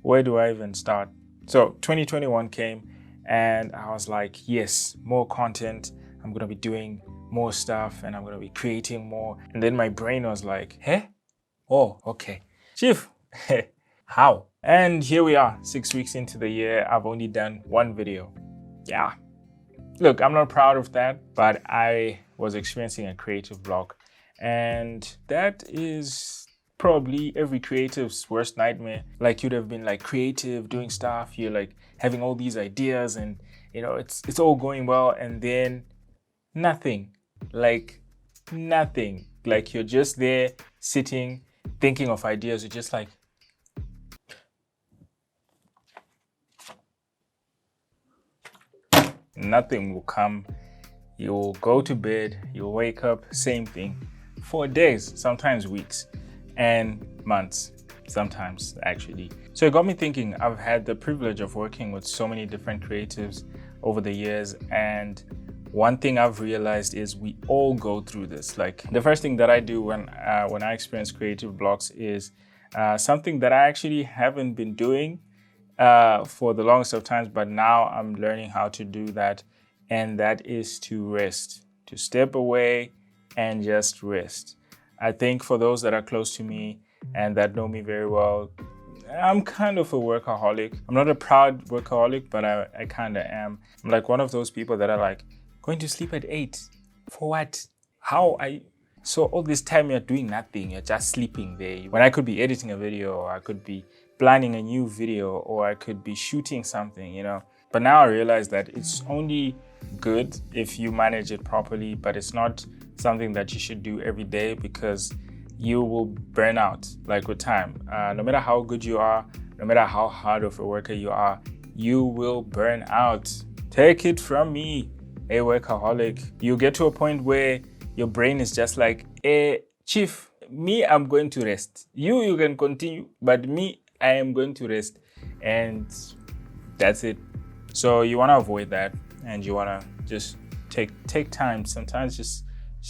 where do I even start? So 2021 came and I was like, yes, more content. I'm going to be doing more stuff and I'm going to be creating more. And then my brain was like, hey, oh, okay. Chief, how? And here we are, 6 weeks into the year. I've only done one video. Yeah. Look, I'm not proud of that, but I was experiencing a creative block. And that is probably every creative's worst nightmare. Like you'd have been like creative, doing stuff, you're like having all these ideas and it's all going well, and then nothing. Like nothing. Like you're just there sitting, thinking of ideas. You're just like, nothing will come. You'll go to bed, you'll wake up, same thing. For days, sometimes weeks, and months, sometimes actually. So it got me thinking. I've had the privilege of working with so many different creatives over the years, and one thing I've realized is we all go through this. Like the first thing that I do when I experience creative blocks is something that I actually haven't been doing for the longest of times, but now I'm learning how to do that, and that is to rest, to step away and just rest. I think for those that are close to me and that know me very well, I'm kind of a workaholic. I'm not a proud workaholic, but I kind of am. I'm like one of those people that are like, going to sleep at 8. For what? How? So all this time you're doing nothing, you're just sleeping there. When I could be editing a video, or I could be planning a new video, or I could be shooting something, But now I realize that it's only good if you manage it properly, but it's not something that you should do every day because you will burn out like with time. No matter how good you are, no matter how hard of a worker you are, you will burn out. Take it from me, a workaholic. You get to a point where your brain is just like, chief, me, I'm going to rest. You can continue, but me, I am going to rest. And that's it. So you want to avoid that, and you want to just take time. Sometimes just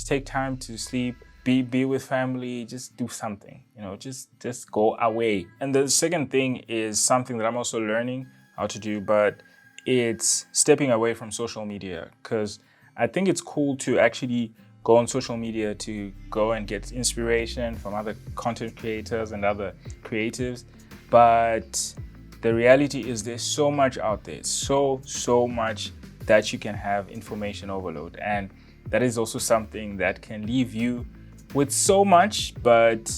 take time to sleep, be with family, just do something, just go away. And the second thing is something that I'm also learning how to do, but it's stepping away from social media, because I think it's cool to actually go on social media to go and get inspiration from other content creators and other creatives. But the reality is there's so much out there, so much that you can have information overload. And that is also something that can leave you with so much, but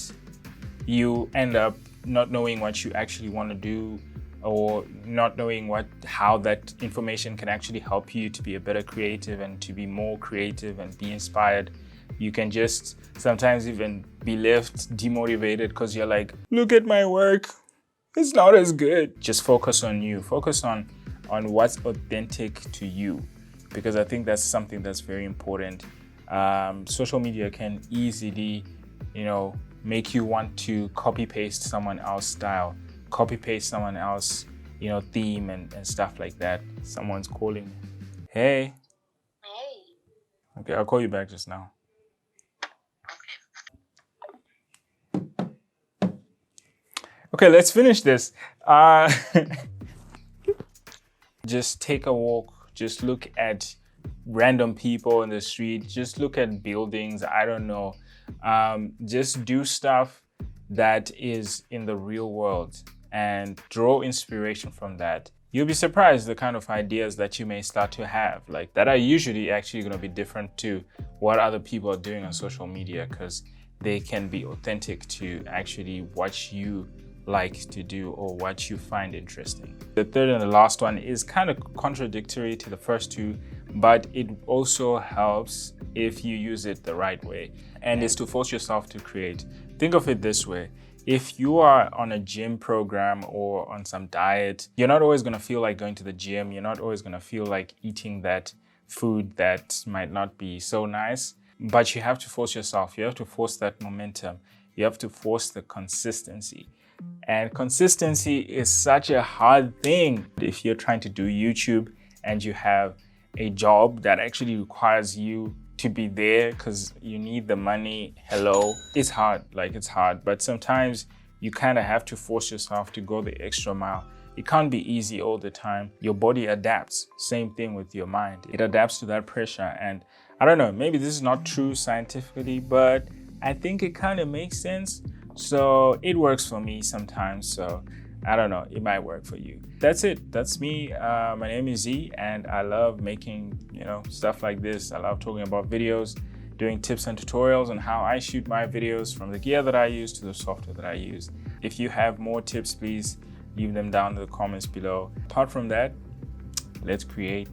you end up not knowing what you actually want to do, or not knowing how that information can actually help you to be a better creative and to be more creative and be inspired. You can just sometimes even be left demotivated because you're like, look at my work, it's not as good. Just focus on you. Focus on what's authentic to you, because I think that's something that's very important. Social media can easily, make you want to copy paste someone else's style, copy paste someone else, theme and stuff like that. Someone's calling me. Hey. Hey. Okay, I'll call you back just now. Okay, let's finish this. Just take a walk. Just look at random people in the street. Just look at buildings. I don't know. Just do stuff that is in the real world and draw inspiration from that. You'll be surprised the kind of ideas that you may start to have, like that are usually actually going to be different to what other people are doing on social media, because they can be authentic to actually what you like to do or what you find interesting. The third and the last one is kind of contradictory to the first two, but it also helps if you use it the right way, and is to force yourself to create. Think of it this way. If you are on a gym program or on some diet, you're not always going to feel like going to the gym. You're not always going to feel like eating that food that might not be so nice, but you have to force yourself. You have to force that momentum. You have to force the consistency. And consistency is such a hard thing. If you're trying to do YouTube and you have a job that actually requires you to be there because you need the money, hello, it's hard, but sometimes you kind of have to force yourself to go the extra mile. It can't be easy all the time. Your body adapts. Same thing with your mind. It adapts to that pressure. And I don't know, maybe this is not true scientifically, but I think it kind of makes sense. So it works for me sometimes. So I don't know, it might work for you. That's it. That's me. My name is Z, and I love making, stuff like this. I love talking about videos, doing tips and tutorials on how I shoot my videos, from the gear that I use to the software that I use. If you have more tips, please leave them down in the comments below. Apart from that, let's create.